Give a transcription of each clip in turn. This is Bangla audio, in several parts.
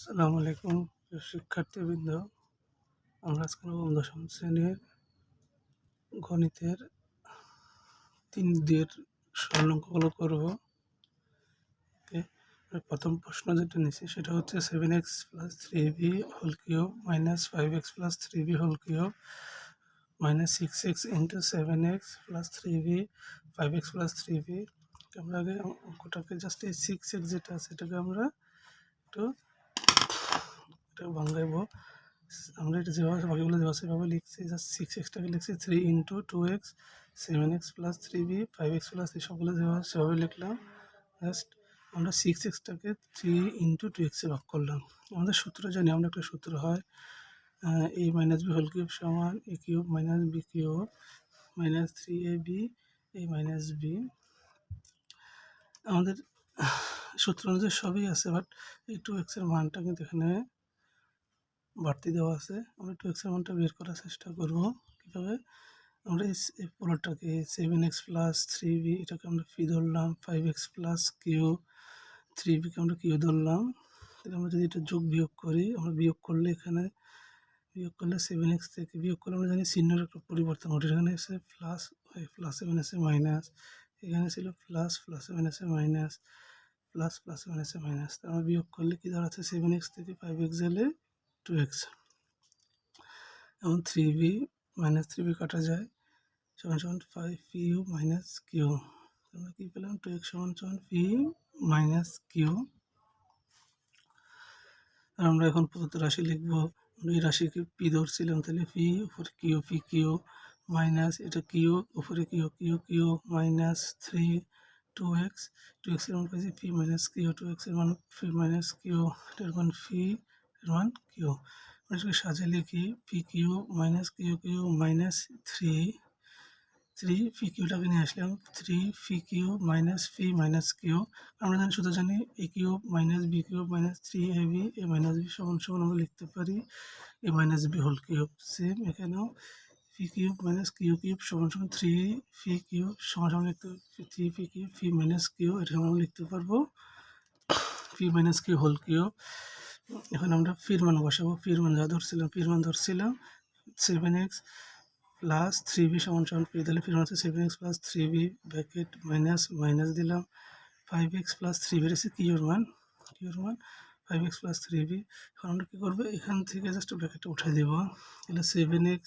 আসসালামু আলাইকুম প্রিয় শিক্ষার্থীবৃন্দ। আমরা আজকে নবম দশম শ্রেণীর গণিতের 3 সরল অঙ্কগুলো করব। ওকে, প্রথম প্রশ্ন যেটা নিচ্ছি সেটা হচ্ছে 7x + 3b whole cube minus 5x + 3b whole cube minus 6x × 7x + 3b 5x + 3b। আমরা আগে অঙ্কটাকে জাস্ট এই 6x যেটা আছে এটাকে আমরা একটু ভাঙাইবো। আমরা এটা যেভাবে বাকিগুলো দেওয়া সেভাবে লিখছি, জাস্ট 6xটাকে লিখছি 3 × 2x 7x + 3b 5x + 3 সবগুলো যেভাবে সেভাবে লিখলাম। জাস্ট আমরা 6xটাকে 3 × 2x ভাগ করলাম। আমাদের সূত্র জানি, আমরা একটা সূত্র হয় a - b হোল কিউব সমান a cube minus b cube minus 3ab a minus b। আমাদের সূত্র অনুযায়ী সবই আছে, বাট এই 2x এর মানটা কিন্তু এখানে বাড়তি দেওয়া আছে। আমরা 2x এর মানটা বের করার চেষ্টা করব। কীভাবে? আমরা এই পুরোটাকে 7x + 3b এটাকে আমরা পি ধরলাম, 5x + q 3b কে আমরা কিউ ধরলাম। তাহলে আমরা যদি এটা যোগ বিয়োগ করি, আমরা বিয়োগ করলে 7x থেকে বিয়োগ করলে আমরা জানি চিহ্নের একটা পরিবর্তন ঘটে। এখানে এসে প্লাস হয়, প্লাস 7 আছে মাইনাস, এখানে ছিল প্লাস, প্লাস 7 আছে মাইনাস, প্লাস, প্লাস 7 আছে মাইনাস। আমরা বিয়োগ করলে কি দাঁড়াচ্ছে? 7x থেকে 5x গেলে 2x এবং 3b মাইনাস 3b কাটা যায়, সমান সমান 5q মাইনাস কিউ। আমরা কি পেলাম? 2x সমান সমান p মাইনাস কিউ। আর আমরা এখন প্রদত্ত রাশি লিখবো। আমরা এই রাশিকে পি ধরছিলাম, তাহলে পি উপরে কিউ, পি কিউ মাইনাস এটা কিউ উপরে Q, Q Q minus 3 2x, 2x এর মান পাইছি পি মাইনাস কিউ, 2x এর মান পি মাইনাস কিউ, এটার মান পি এর মান কিউ। আমরা এটাকে সাজিয়ে লিখি P Q minus Q Q minus 3 P কিউটাকে নিয়ে আসলাম 3 P Q minus P minus Q. আমরা শুধু জানি A cube minus B cube minus 3ab A minus B সমান সমান আমরা লিখতে পারি A minus B whole cube. Same এখানেও P cube minus Q cube সমান সমান 3 পি কিউ সমান সমান লিখতে 3 P Q P minus Q, এটা আমরা লিখতে পারবো P minus Q whole cube. এখন আমরা পির মান বসাবো। পির মান যা ধরছিলাম 7x + 3b সমান সমান পি, তাহলে পির মান হচ্ছে 7x + 3b bracket minus minus দিলাম 5x + 3b এসে কিউর মান 5x + 3b। এখন আমরা কী করবো? এখান থেকে জাস্ট ব্র্যাকেটটা উঠাই দেব। তাহলে 7x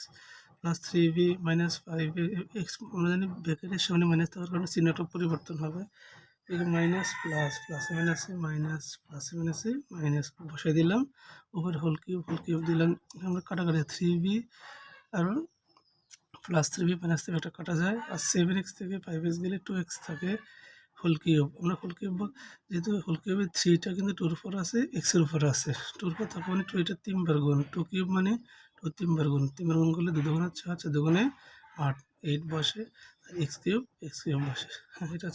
+ 3b মাইনাস 5x, আমরা জানি ব্র্যাকেটের সামনে মাইনাস থাকার কারণে চিহ্নটা পরিবর্তন হবে। এই মাইনাস প্লাস, প্লাসে মাইনাসে মাইনাস, প্লাসে মাইনাসে মাইনাস বসাই দিলাম। উপরে হোল কিউব দিলাম। আমরা কাটাকাটি 3b আর প্লাস 3b মাইনাস 3b একটা কাটা যায়, আর 7x থেকে 5x গেলে 2x থাকে হোল কিউব। আমরা হোল কিউব যেহেতু হোল কিউবের 3টা কিন্তু 2-র উপর আছে, x-এর উপর আছে। 2-র উপর থাকা মানে 2 এটা 3বার গুণ, 2 কিউব মানে 2 3বার গুণ, 3বার গুণ করলে 2 দুগুণে 4, 4 দুগুণে 8, 8 বসে, আর x কিউব বসে। হ্যাঁ, এটা